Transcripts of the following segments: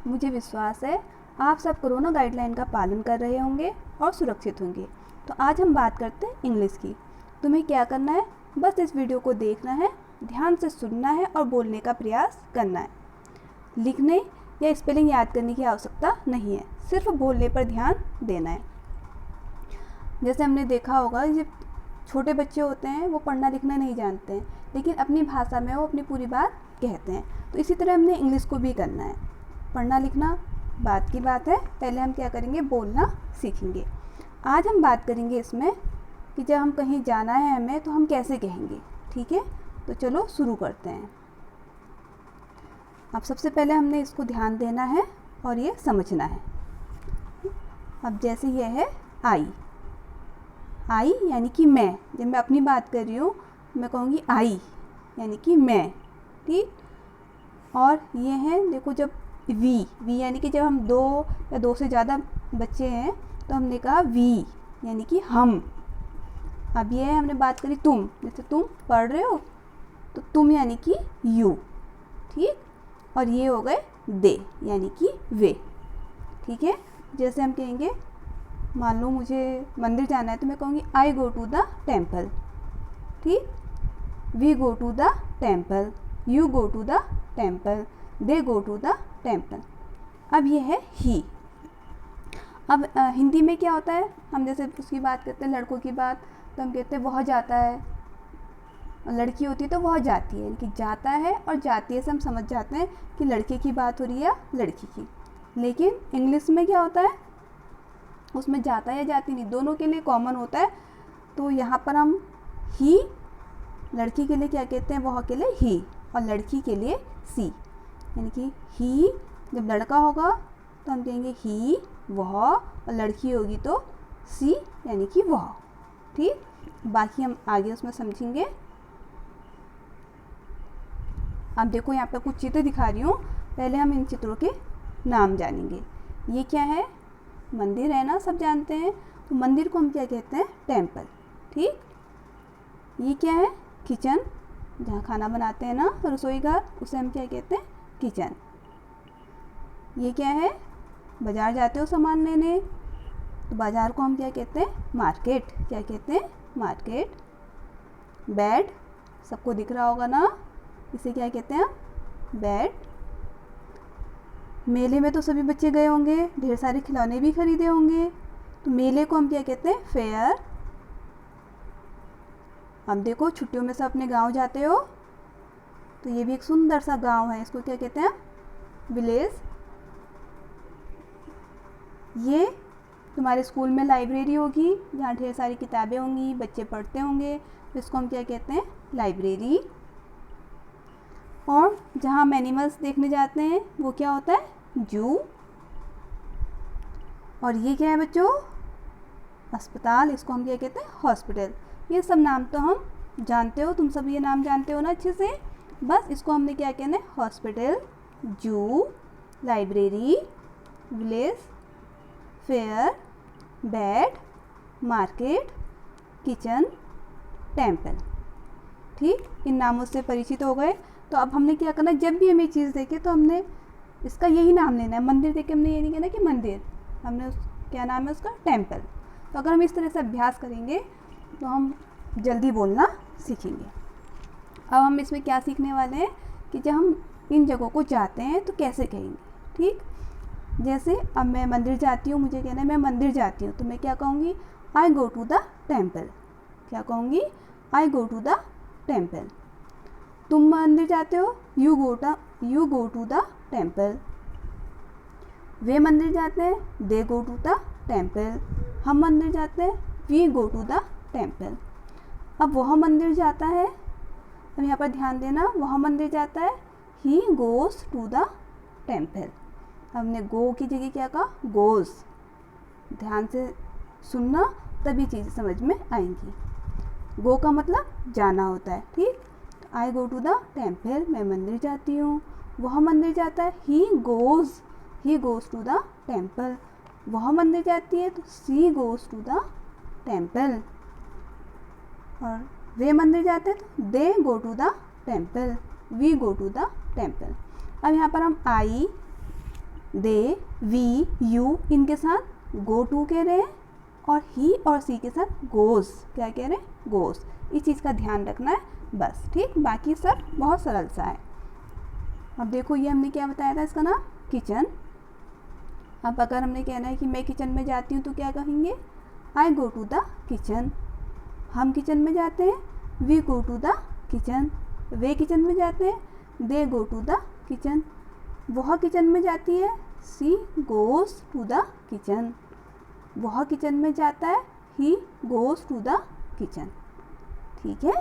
मुझे विश्वास है आप सब कोरोना गाइडलाइन का पालन कर रहे होंगे और सुरक्षित होंगे। तो आज हम बात करते हैं इंग्लिश की। तुम्हें क्या करना है, बस इस वीडियो को देखना है, ध्यान से सुनना है और बोलने का प्रयास करना है। लिखने या स्पेलिंग याद करने की आवश्यकता नहीं है, सिर्फ बोलने पर ध्यान देना है। जैसे हमने देखा होगा, जब छोटे बच्चे होते हैं वो पढ़ना लिखना नहीं जानते हैं, लेकिन अपनी भाषा में वो अपनी पूरी बात कहते हैं। तो इसी तरह हमने इंग्लिश को भी करना है। पढ़ना लिखना बात की बात है, पहले हम क्या करेंगे, बोलना सीखेंगे। आज हम बात करेंगे इसमें कि जब हम कहीं जाना है हमें तो हम कैसे कहेंगे। ठीक है, तो चलो शुरू करते हैं। अब सबसे पहले हमने इसको ध्यान देना है और ये समझना है। अब जैसे ये है आई, आई यानी कि मैं। जब मैं अपनी बात कर रही हूँ मैं कहूँगी आई यानी कि मैं। ठीक, और ये है देखो, जब वी यानी कि जब हम दो या दो से ज़्यादा बच्चे हैं तो हमने कहा वी यानी कि हम। अब ये है, हमने बात करी तुम, जैसे तुम पढ़ रहे हो तो तुम यानी कि यू। ठीक, और ये हो गए दे यानी कि वे। ठीक है, जैसे हम कहेंगे, मान लो मुझे मंदिर जाना है तो मैं कहूँगी I go to the temple. ठीक, we go to the temple, you go to the temple, they go to the temple. अब ये है ही। अब हिंदी में क्या होता है, हम जैसे उसकी बात करते हैं, लड़कों की बात, तो हम कहते हैं वह जाता है। लड़की होती है तो वह जाती है, कि जाता है और जाती है से हम समझ जाते हैं कि लड़के की बात हो रही है या लड़की की। लेकिन इंग्लिश में क्या होता है, उसमें जाता है या जाती नहीं, दोनों के लिए कॉमन होता है। तो यहाँ पर हम ही, लड़की के लिए क्या कहते हैं, वह के लिए ही, और लड़की के लिए सी। यानी कि ही जब लड़का होगा तो हम कहेंगे ही वह, और लड़की होगी तो सी यानी कि वह। ठीक, बाकी हम आगे उसमें समझेंगे। अब देखो यहाँ पे कुछ चित्र दिखा रही हूँ, पहले हम इन चित्रों के नाम जानेंगे। ये क्या है, मंदिर है ना, सब जानते हैं। तो मंदिर को हम क्या कहते हैं, टेम्पल। ठीक, ये क्या है, किचन, जहाँ खाना बनाते हैं ना, रसोई घर, उसे हम क्या कहते हैं, किचन। ये क्या है, बाज़ार जाते हो सामान लेने तो बाज़ार को हम क्या कहते हैं, मार्केट। क्या कहते हैं, मार्केट। बेड, सबको दिख रहा होगा ना, इसे क्या कहते हैं, बेड। मेले में तो सभी बच्चे गए होंगे, ढेर सारे खिलौने भी खरीदे होंगे, तो मेले को हम क्या कहते हैं, फेयर। अब देखो, छुट्टियों में सब अपने गांव जाते हो, तो ये भी एक सुंदर सा गांव है, इसको क्या कहते हैं, विलेज। ये तुम्हारे स्कूल में लाइब्रेरी होगी, जहाँ ढेर सारी किताबें होंगी, बच्चे पढ़ते होंगे, तो इसको हम क्या कहते हैं, लाइब्रेरी। और जहाँ हम एनिमल्स देखने जाते हैं वो क्या होता है, जू। और ये क्या है बच्चों, अस्पताल, इसको हम क्या कहते हैं, हॉस्पिटल। ये सब नाम तो हम जानते हो, तुम सब ये नाम जानते हो ना अच्छे से। बस इसको हमने क्या कहना है, हॉस्पिटल, जू, library, village, fair, bed, market, kitchen, temple. ठीक, इन नामों से परिचित हो गए। तो अब हमने क्या करना है, जब भी हमें चीज़ देखे तो हमने इसका यही नाम लेना है। मंदिर देख के हमने ये नहीं कहना कि मंदिर, हमने क्या नाम है उसका, टेम्पल। तो अगर हम इस तरह से अभ्यास करेंगे तो हम जल्दी बोलना सीखेंगे। अब हम इसमें क्या सीखने वाले हैं कि जब हम इन जगहों को जाते हैं तो कैसे कहेंगे। ठीक, जैसे अब मैं मंदिर जाती हूँ, मुझे कहना है मैं मंदिर जाती हूँ, तो मैं क्या कहूँगी, I go to the temple. क्या कहूँगी, I go to the temple. तुम मंदिर जाते हो, you go to the temple. वे मंदिर जाते हैं, they go to the temple. हम मंदिर जाते हैं, we go to the temple. अब वह मंदिर जाता है, अब यहाँ पर ध्यान देना, वह मंदिर जाता है, he goes to the temple. हमने गो की जगह क्या कहा, गोज़। ध्यान से सुनना, तभी चीज़ें समझ में आएंगी। गो का मतलब जाना होता है। ठीक, I go to the temple, मैं मंदिर जाती हूँ। वह मंदिर जाता है, he goes to the temple. वह मंदिर जाती है तो she goes to the temple. और वे मंदिर जाते हैं तो they go to the temple, we go to the temple. अब यहाँ पर हम आई दे, वी, यू इनके साथ गो टू कह रहे हैं, और ही और सी के साथ गोज़ क्या कह रहे हैं, गोज़। इस चीज़ का ध्यान रखना है बस, ठीक। बाकी सब बहुत सरल सा है। अब देखो ये हमने क्या बताया था, इसका नाम किचन। अब अगर हमने कहना है कि मैं किचन में जाती हूँ तो क्या कहेंगे, I go to the kitchen. हम किचन में जाते हैं, we go to the kitchen. वे किचन में जाते हैं, they go to the kitchen. वह किचन में जाती है, she goes to the kitchen. वह किचन में जाता है, he goes to the kitchen. ठीक है,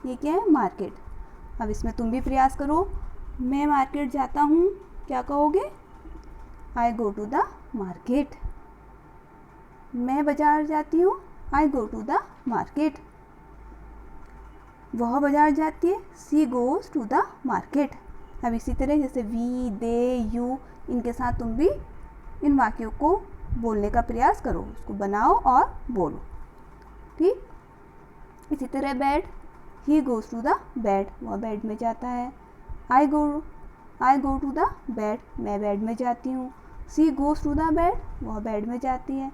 ये क्या है, मार्केट। अब इसमें तुम भी प्रयास करो। मैं मार्केट जाता हूँ, क्या कहोगे, आई गो टू द मार्केट। मैं बाज़ार जाती हूँ, I go to the market. वह बाज़ार जाती है, she goes to the market. अब इसी तरह जैसे वी, दे, यू इनके साथ तुम भी इन वाक्यों को बोलने का प्रयास करो, उसको बनाओ और बोलो, ठीक। इसी तरह bed, he goes to the bed, वह बेड में जाता है। I go to the bed, मैं बेड में जाती हूँ। She goes to the bed, वह बेड में जाती है।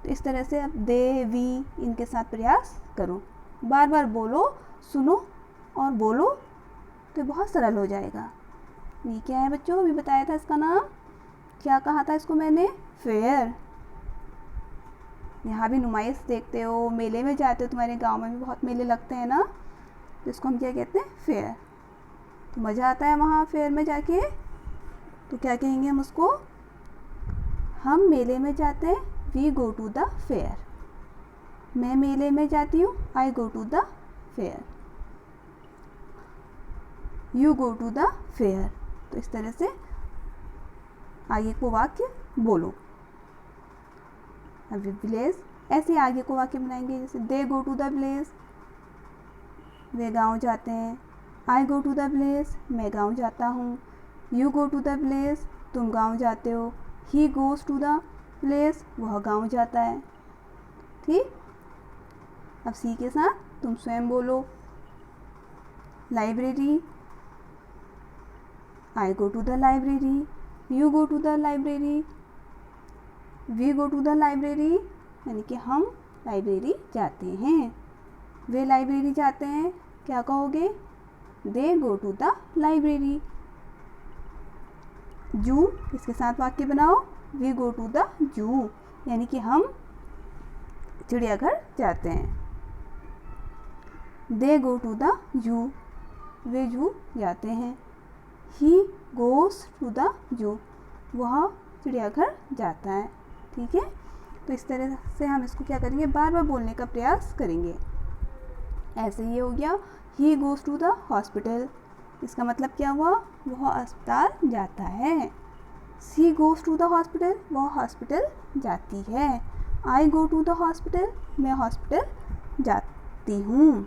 तो इस तरह से अब दे, वी इनके साथ प्रयास करो, बार बार बोलो, सुनो और बोलो, तो बहुत सरल हो जाएगा। ये क्या है बच्चों, अभी बताया था इसका नाम, क्या कहा था इसको मैंने, फेयर। यहाँ भी नुमाइश देखते हो, मेले में जाते हो, तुम्हारे गांव में भी बहुत मेले लगते हैं ना, तो इसको हम क्या कहते हैं, फेयर। तो मज़ा आता है वहाँ फेयर में जाके, तो क्या कहेंगे हम उसको, हम मेले में जाते हैं, we go to the fair. मैं मेले में जाती हूँ, I go to the fair. You go to the fair. तो इस तरह से आगे को वाक्य बोलो। अब विलेज, ऐसे आगे को वाक्य बनाएंगे, जैसे they go to the village, वे गांव जाते हैं। I go to the village, मैं गांव जाता हूँ। You go to the village, तुम गांव जाते हो। He goes to the village, वह गांव जाता है, ठीक। अब सी के साथ तुम स्वयं बोलो, library, I go to the library. You go to the library, we go to the library, यानी कि हम लाइब्रेरी जाते हैं। वे लाइब्रेरी जाते हैं, क्या कहोगे, दे गो टू द लाइब्रेरी। जू, इसके साथ वाक्य बनाओ, we go to the zoo, यानी कि हम चिड़ियाघर जाते हैं। They go to the zoo, वे जू जाते हैं। ही गोज़ टू द जू, वह चिड़ियाघर जाता है, ठीक है। तो इस तरह से हम इसको क्या करेंगे, बार बार बोलने का प्रयास करेंगे। ऐसे ये हो गया, he goes to the hospital, इसका मतलब क्या हुआ, वह अस्पताल जाता है। She goes to the hospital, वह हॉस्पिटल जाती है। I go to the hospital, मैं हॉस्पिटल जाती हूँ।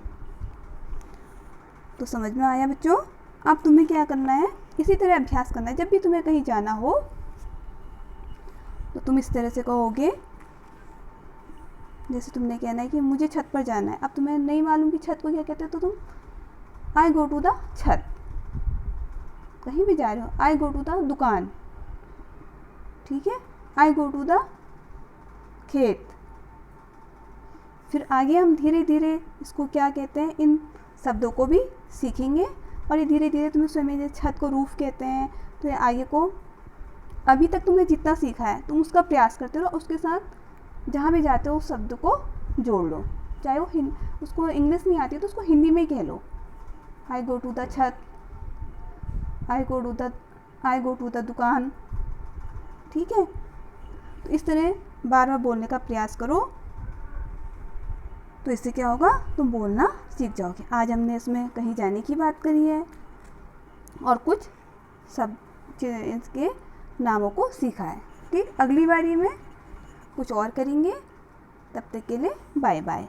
तो समझ में आया बच्चों। अब तुम्हें क्या करना है, इसी तरह अभ्यास करना है। जब भी तुम्हें कहीं जाना हो तो तुम इस तरह से कहोगे, जैसे तुमने कहना है कि मुझे छत पर जाना है। अब तुम्हें नहीं मालूम कि छत को क्या कहते हो, तो तुम आई गो टू द छत। कहीं भी जा रहे हो, आई गो टू द दुकान, ठीक है। आई गो टू द खेत। फिर आगे हम धीरे धीरे इसको क्या कहते हैं, इन शब्दों को भी सीखेंगे, और ये धीरे धीरे तुम्हें स्वयं, छत को रूफ कहते हैं, तो ये आगे को अभी तक तुमने जितना सीखा है तुम उसका प्रयास करते रहो, उसके साथ जहाँ भी जाते हो उस शब्द को जोड़ लो। चाहे वो उसको इंग्लिश नहीं आती है तो उसको हिंदी में ही कह लो, आई गो टू द छत, आई गो टू द दुकान, ठीक है। तो इस तरह बार बार बोलने का प्रयास करो, तो इससे क्या होगा, तुम बोलना सीख जाओगे। आज हमने इसमें कहीं जाने की बात करी है और कुछ सब इसके नामों को सीखा है, ठीक। अगली बारी में कुछ और करेंगे, तब तक के लिए बाय बाय।